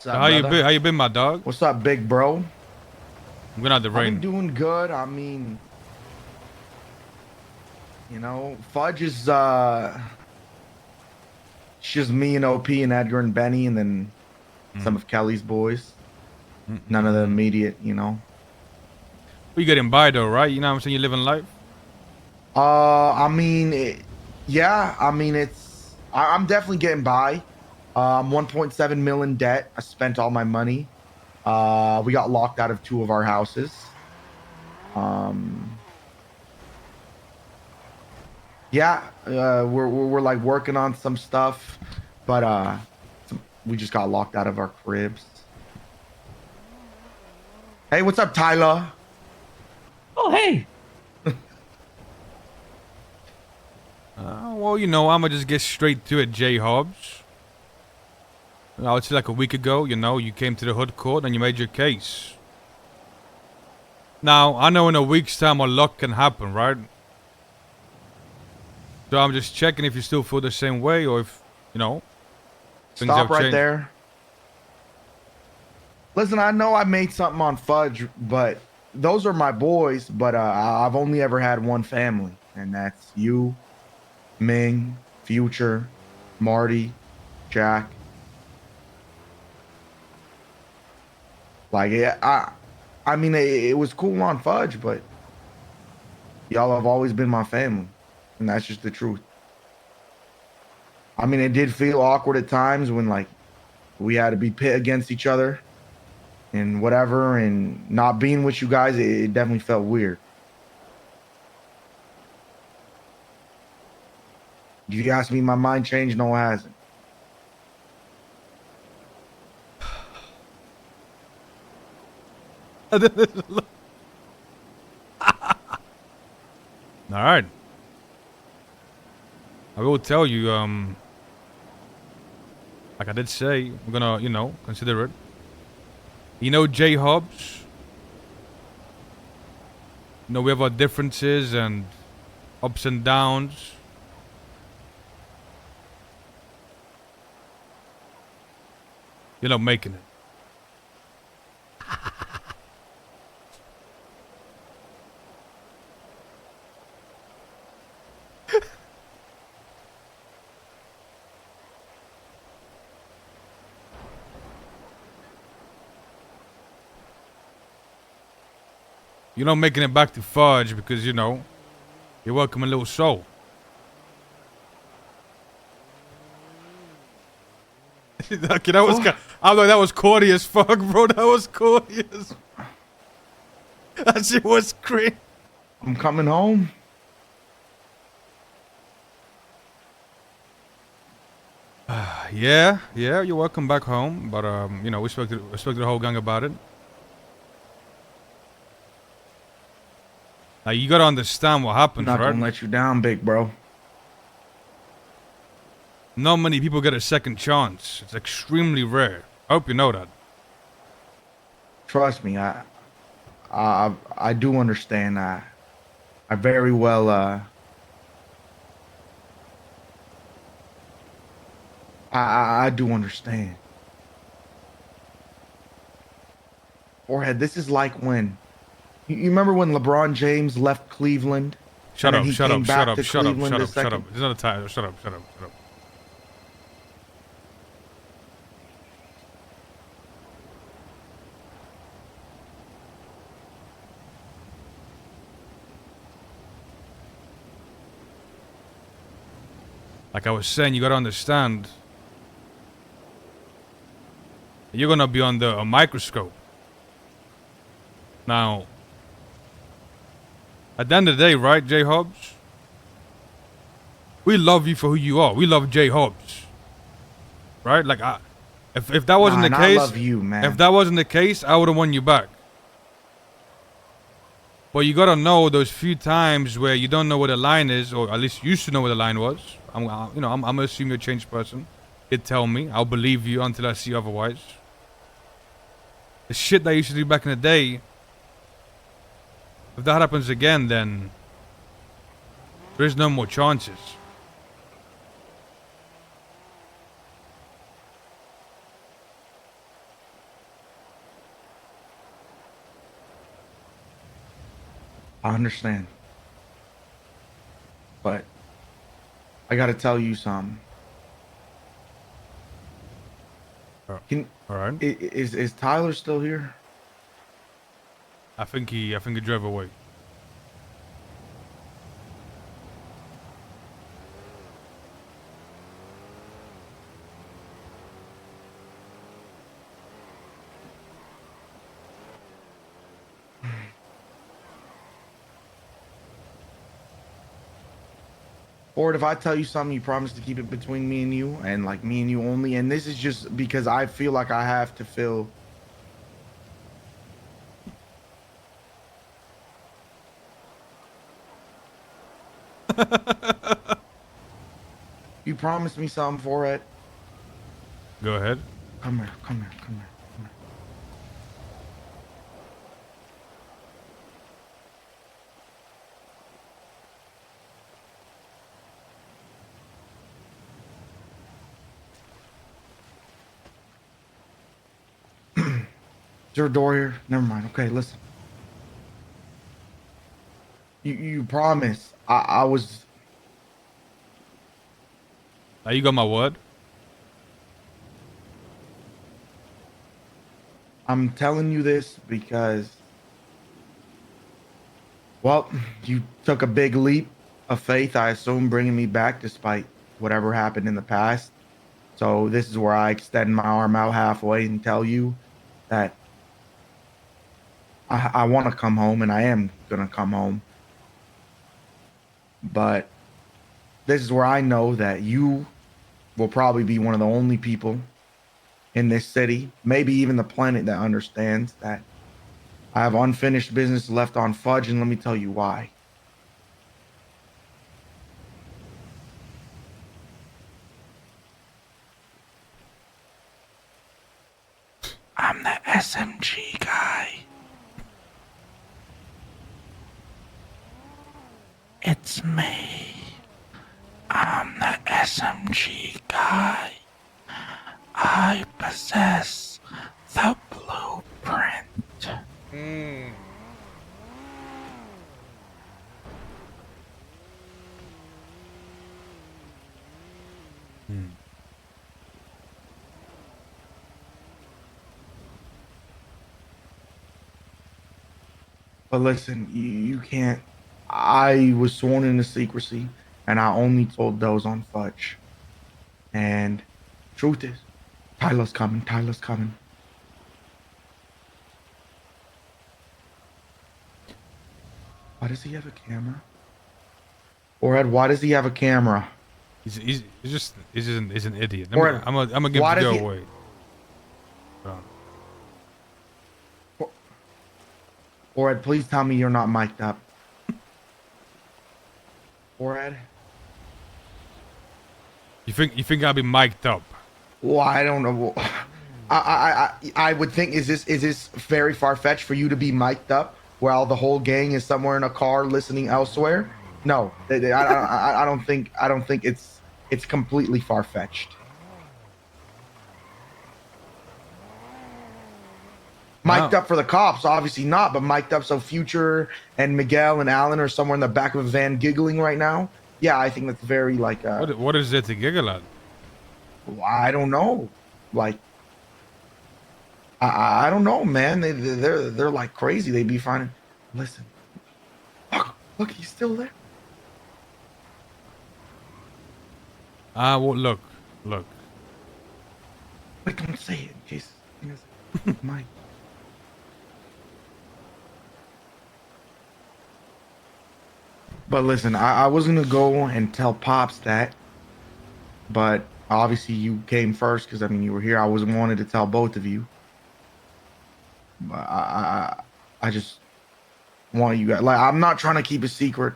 up, How you brother? been? How you been, my dog? What's up, big bro? I'm going out the I've been rain. doing good. I mean, you know, Fudge is it's just me and OP and Edgar and Benny, and then some of Kelly's boys. None of the immediate, you know. But you getting by though, right? You know what I'm saying? You living life. I mean, yeah. I mean, I'm definitely getting by. I'm 1.7 million debt. I spent all my money. We got locked out of two of our houses. Um, yeah, we're like working on some stuff, but we just got locked out of our cribs. Hey, what's up, Tyler? Oh, hey. Well, you know, I'ma just get straight to it, Jay Hobbs. I would say like a week ago, you know, you came to the hood court and you made your case. Now, I know in a week's time a lot can happen, right? So I'm just checking if you still feel the same way or if, you know, things Stop have right changed. there. Listen, I know I made something on Fudge, but those are my boys. But I've only ever had one family, and that's you, Ming, Future, Marty, Jack. Like, I mean, it was cool on Fudge, but y'all have always been my family, and that's just the truth. I mean, it did feel awkward at times when like we had to be pit against each other and whatever, and not being with you guys, it definitely felt weird. If you ask me, my mind changed. No, it hasn't. All right. I will tell you, like I did say, we're gonna, you know, consider it. You know, Jay Hobbs. You know, we have our differences and ups and downs. You're not making it. You're not making it back to Fudge because, you know, you're welcome a little soul. Okay, that was I thought that was corny as fuck, bro. That was corny as that shit was great. I'm coming home. Yeah, you're welcome back home. But you know, we spoke to the whole gang about it. Now you gotta understand what I'm happens, not right? gonna let you down, big bro. Not many people get a second chance. It's extremely rare. I hope you know that. Trust me, I do understand. I very well I do understand. Forehead, this is like when you remember when LeBron James left Cleveland? Shut and up, then he shut came up, back shut up, to shut up, Cleveland shut a up, shut second. up. It's not a time. Shut up, shut up, shut up. Like I was saying, you gotta understand. You're gonna be under a microscope. Now, at the end of the day, right, Jay Hobbs? We love you for who you are. We love Jay Hobbs. Right? Like, if that wasn't the Nah, case, I love you, man. if that wasn't the case, I would have won you back. But you gotta know those few times where you don't know where the line is, or at least you used to know where the line was. I'm gonna assume you're a changed person. It tell me. I'll believe you until I see otherwise. The shit that you used to do back in the day, if that happens again, then there is no more chances. I understand. But I gotta tell you something. Can All right. is Tyler still here? I think he drove away. Or if I tell you something, you promise to keep it between me and you, and like me and you only. And this is just because I feel like I have to feel. You promised me something for it. Go ahead. Come here, come here, come here, come here. Is there a door here? Never mind. Okay, listen. You promised. I was. Now you got my word. I'm telling you this because, well, you took a big leap of faith, I assume, bringing me back despite whatever happened in the past. So this is where I extend my arm out halfway and tell you that I want to come home, and I am going to come home. But this is where I know that you will probably be one of the only people in this city, maybe even the planet, that understands that I have unfinished business left on Fudge, and let me tell you why. I'm the SMG guy. It's me. I'm the SMG guy. I possess the blueprint. But listen, you can't. I was sworn into secrecy, and I only told those on Fudge. And truth is, Tyler's coming. Tyler's coming. Why does he have a camera? Or Ed, why does he have a camera? He's an idiot. Or I'm gonna give why the does go he- away. Oh. Or Ed, please tell me you're not mic'd up. Or Ed? You think I'll be mic'd up? Well, I don't know. I would think is this very far fetched for you to be mic'd up while the whole gang is somewhere in a car listening elsewhere? No, I don't think it's completely far fetched. Mic'd Wow. up for the cops, obviously not, but mic'd up so Future and Miguel and Alan are somewhere in the back of a van giggling right now. Yeah, I think that's very like. What is there to giggle at? I don't know. Like, I don't know, man. They're like crazy. They be finding. Listen, look, he's still there. Well, look. Wait, don't say it in case. Mike. But listen, I was gonna go and tell Pops that, but obviously you came first because I mean you were here. I was wanted to tell both of you, but I just want you guys. Like, I'm not trying to keep a secret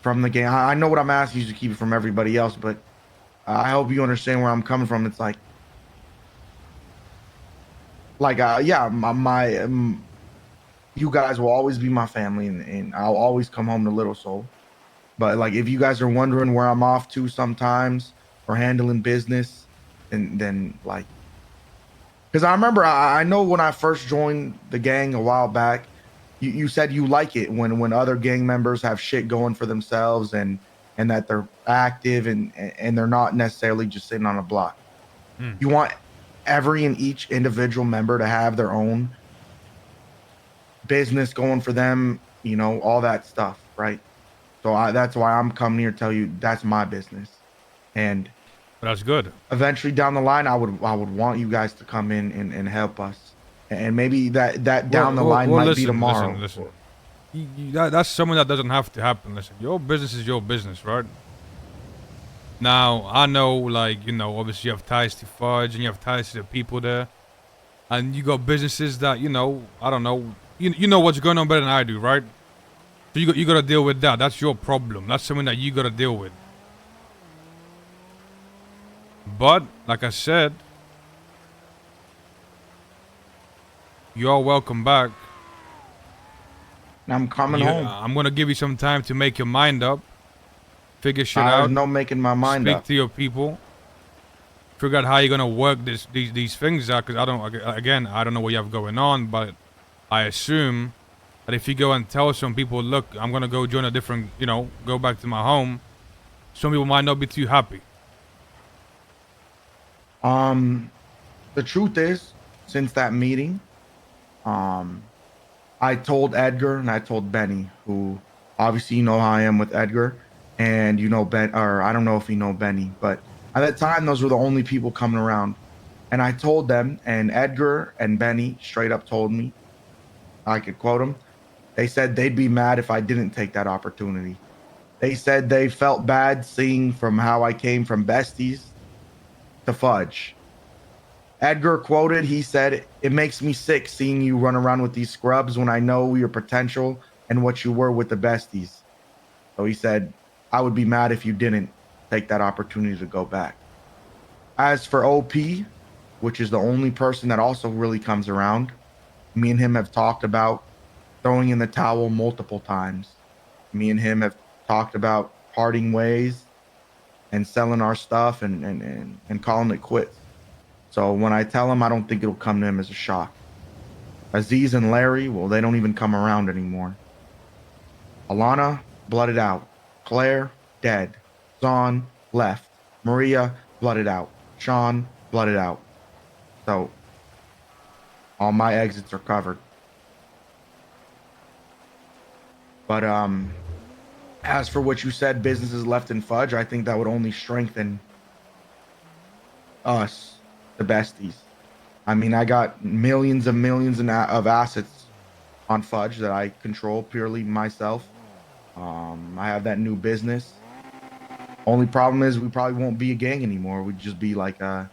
from the game. I know what I'm asking you to keep it from everybody else, but I hope you understand where I'm coming from. It's like yeah, you guys will always be my family, and I'll always come home to Little Soul. But like, if you guys are wondering where I'm off to sometimes or handling business, then like, because I remember I know when I first joined the gang a while back, you said you like it when other gang members have shit going for themselves and that they're active and they're not necessarily just sitting on a block. Hmm. You want every and each individual member to have their own business going for them, you know, all that stuff, right? So that's why I'm coming here to tell you that's my business. And That's good. eventually down the line, I would want you guys to come in and help us. And maybe that down the line might be tomorrow. Listen. That's something that doesn't have to happen. Listen, your business is your business, right? Now, I know, like, you know, obviously you have ties to Fudge and you have ties to the people there. And you got businesses that, you know, I don't know. You know what's going on better than I do, right? So you got to deal with that. That's your problem. That's something that you got to deal with. But, like I said, you're welcome back. I'm coming home. I'm going to give you some time to make your mind up. Figure shit There's out. no making my mind Speak up. to your people. Figure out how you're gonna work these things out. Cause I don't know what you have going on, but I assume that if you go and tell some people, look, I'm gonna go join a different, you know, go back to my home, some people might not be too happy. The truth is, since that meeting, I told Edgar and I told Benny, who obviously you know how I am with Edgar. And you know Ben, or I don't know if you know Benny, but at that time those were the only people coming around. And I told them, and Edgar and Benny straight up told me, I could quote them, they said they'd be mad if I didn't take that opportunity. They said they felt bad seeing from how I came from Besties to Fudge. Edgar quoted, he said, "It makes me sick seeing you run around with these scrubs when I know your potential and what you were with the Besties." So he said, I would be mad if you didn't take that opportunity to go back. As for OP, which is the only person that also really comes around, me and him have talked about throwing in the towel multiple times. Me and him have talked about parting ways and selling our stuff and calling it quits. So when I tell him, I don't think it'll come to him as a shock. Aziz and Larry, well, they don't even come around anymore. Alana, blooded out. Claire, dead. Zahn, left. Maria, blooded out. Sean, blooded out. So, all my exits are covered. But, as for what you said, businesses left in Fudge, I think that would only strengthen us, the Besties. I mean, I got millions of assets on Fudge that I control purely myself. I have that new business. Only problem is we probably won't be a gang anymore. We'd just be like a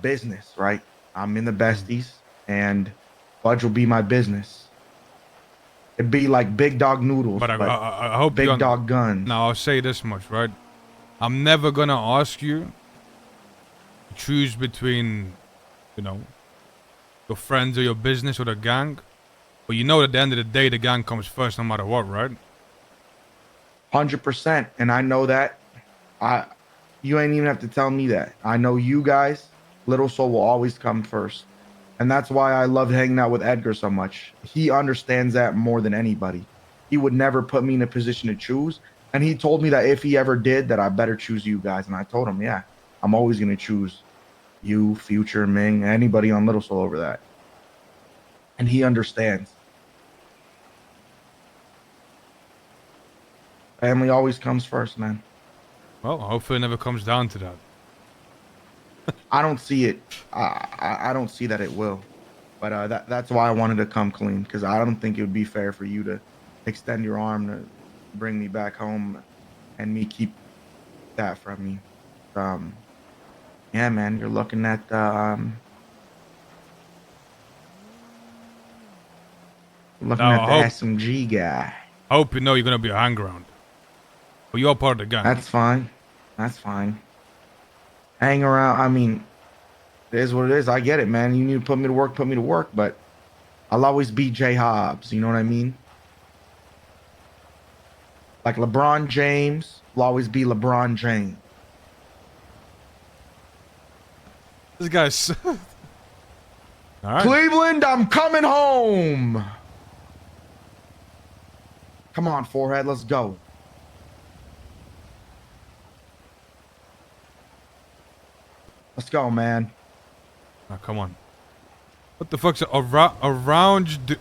business, right? I'm in the Besties, and Fudge will be my business. It'd be like Big Dog Noodles, But I hope Big Dog Guns. Now I'll say this much, right? I'm never gonna ask you to choose between, you know, your friends or your business or the gang. But you know, at the end of the day, the gang comes first, no matter what, right? 100%, and I know that. You ain't even have to tell me that. I know you guys. Little Soul will always come first, and that's why I love hanging out with Edgar so much. He understands that more than anybody. He would never put me in a position to choose, and he told me that if he ever did, that I better choose you guys. And I told him, yeah, I'm always gonna choose you, Future, Ming, anybody on Little Soul over that. And he understands. Family always comes first, man. Well, hopefully it never comes down to that. I don't see it. I don't see that it will. But that's why I wanted to come clean, because I don't think it would be fair for you to extend your arm to bring me back home and me keep that from you. Yeah, man, you're looking at the SMG guy. I hope you know you're gonna be a hang around. But you're part of the gang. That's fine. That's fine. Hang around. I mean, it is what it is. I get it, man. You need to put me to work, but I'll always be Jay Hobbs. You know what I mean? Like LeBron James will always be LeBron James. This guy's... All right. Cleveland, I'm coming home. Come on, forehead, let's go. Let's go, man. Come on. What the fuck's around?